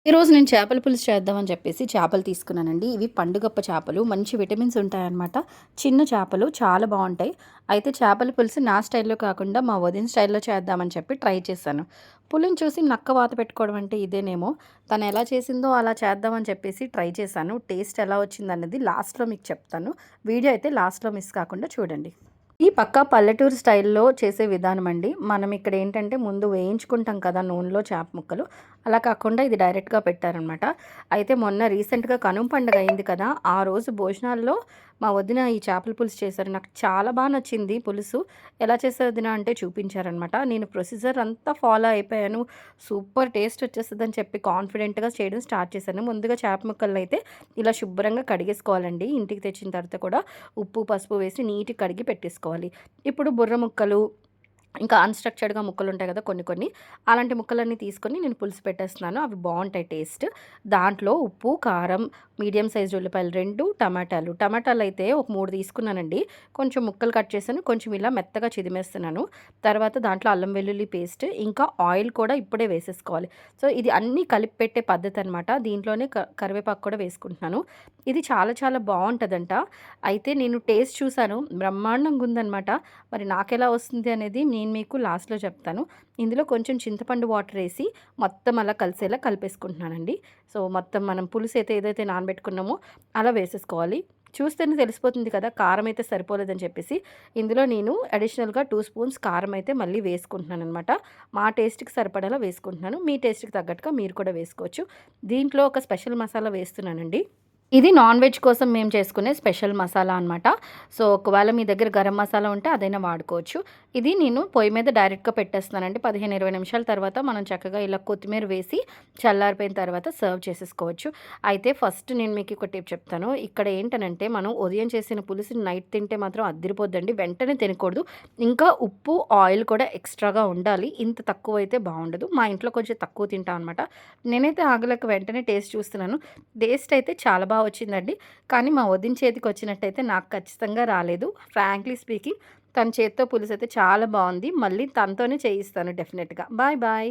ఈరోజు నేను చేపల పులుసు చేద్దామని చెప్పేసి చేపలు తీసుకున్నానండి. ఇవి పండుగప్ప చేపలు. మంచి విటమిన్స్ ఉంటాయన్నమాట. చిన్న చేపలు చాలా బావుంటాయి. అయితే చేపల పులుసు నా స్టైల్‌లో కాకుండా మా వదిన స్టైల్‌లో చేద్దామని చెప్పి ట్రై చేశాను. పులిని చూసి నక్క వాత పెట్టుకోవడం అంటే ఇదేనేమో! తను ఎలా చేసిందో అలా చేద్దామని చెప్పేసి ట్రై చేశాను. టేస్ట్ ఎలా వచ్చిందన్నది లాస్ట్‌లో మీకు చెప్తాను. వీడియో అయితే లాస్ట్‌లో మిస్ కాకుండా చూడండి. ఈ పక్కా పల్లెటూరు స్టైల్‌లో చేసే విధానం అండి. మనం ఇక్కడ ఏంటంటే ముందు వేయించుకుంటాం కదా నూనెలో చేప ముక్కలు. అలా కాకుండా ఇది డైరెక్ట్‌గా పెట్టారనమాట. అయితే మొన్న రీసెంట్‌గా కనుమ పండుగ అయింది కదా! ఆ రోజు భోజనాల్లో మా వదిన ఈ చేపల పులుసు చేశారు. నాకు చాలా నచ్చింది పులుసు. ఎలా చేశారు వదిన అంటే చూపించారనమాట. నేను ప్రొసీజర్ అంతా ఫాలో అయిపోయాను. సూపర్ టేస్ట్ వచ్చేస్తదని చెప్పి కాన్ఫిడెంట్‌గా చేయడం స్టార్ట్ చేశాను. ముందుగా చేప ముక్కలనైతే ఇలా శుభ్రంగా కడిగేసుకోవాలండి. ఇంటికి తెచ్చిన తర్వాత కూడా ఉప్పు, పసుపు వేసి నీట్‌గా కడిగి పెట్టేసుకోవాలి. ఇప్పుడు బుర్ర ముక్కలు, ఇంకా అన్‌స్ట్రక్చర్డ్‌గా ముక్కలుంటాయి కదా కొన్ని కొన్ని. అలాంటి ముక్కలన్నీ తీసుకొని నేను పులుసు పెట్టేస్తున్నాను. అవి బావుంటాయి టేస్ట్. దాంట్లో ఉప్పు, కారం, మీడియం సైజ్ ఉల్లిపాయలు 2, టమాటాలు. టమాటాలైతే ఒక 3 తీసుకున్నానండి. కొంచెం ముక్కలు కట్ చేశాను. కొంచెం ఇలా మెత్తగా చిదిమేస్తున్నాను. తర్వాత దాంట్లో అల్లం వెల్లుల్లి పేస్ట్, ఇంకా ఆయిల్ కూడా ఇప్పుడే వేసేసుకోవాలి. సో, ఇది అన్నీ కలిపి పెట్టే పద్ధతనమాట. దీంట్లోనే కరివేపాకు కూడా వేసుకుంటున్నాను. ఇది చాలా చాలా బావుంటదంట. అయితే నేను టేస్ట్ చూసాను. బ్రహ్మాండంగుందనమాట. మరి నాకెలా వస్తుంది అనేది నేను మీకు లాస్ట్‌లో చెప్తాను. ఇందులో కొంచెం చింతపండు వాటరేసి మొత్తం అలా కలిసేలా కలిపేసుకుంటున్నానండి. సో, మొత్తం మనం పులుసైతే ఏదైతే నానబెట్టుకున్నామో అలా వేసేసుకోవాలి. చూస్తేనే తెలిసిపోతుంది కదా! కారం అయితే సరిపోలేదని చెప్పేసి. ఇందులో నేను అడిషనల్‌గా 2 స్పూన్స్ కారం అయితే మళ్ళీ వేసుకుంటున్నాననమాట. మా టేస్ట్‌కి సరిపడేలా వేసుకుంటున్నాను. మీ టేస్ట్‌కి తగ్గట్టుగా మీరు కూడా వేసుకోవచ్చు. దీంట్లో ఒక స్పెషల్ మసాలా వేస్తున్నానండి. ఇది నాన్ వెజ్ కోసం మేము చేసుకునే స్పెషల్ మసాలా అనమాట. సో, ఒకవేళ మీ దగ్గర గరం మసాలా ఉంటే అదైనా వాడుకోవచ్చు. ఇది నేను పొయ్యి మీద డైరెక్ట్‌గా పెట్టేస్తున్నానండి. 15, 20 నిమిషాల తర్వాత మనం చక్కగా ఇలా కొత్తిమీర వేసి చల్లారిపోయిన తర్వాత సర్వ్ చేసేసుకోవచ్చు. అయితే ఫస్ట్ నేను మీకు ఒక టిప్ చెప్తాను. ఇక్కడ ఏంటనంటే మనం ఉదయం చేసిన పులుసుని నైట్ తింటే మాత్రం అద్దిరిపోద్దండి. వెంటనే తినకూడదు. ఇంకా ఉప్పు, ఆయిల్ కూడా ఎక్స్‌ట్రాగా ఉండాలి. ఇంత తక్కువైతే బావుండదు. మా ఇంట్లో కొంచెం తక్కువ తింటాం అనమాట. నేనైతే ఆగలేక వెంటనే టేస్ట్ చూస్తున్నాను. టేస్ట్ అయితే చాలా వచ్చిందండి. కానీ మా వదిన చేతికొచ్చినట్టయితే నాకు ఖచ్చితంగా రాలేదు. ఫ్రాంక్లీ స్పీకింగ్ తన చేత్తో పులుసైతే చాలా బావుంది. మళ్ళీ తనతోనే చేయిస్తాను డెఫినెట్‌గా. Bye bye.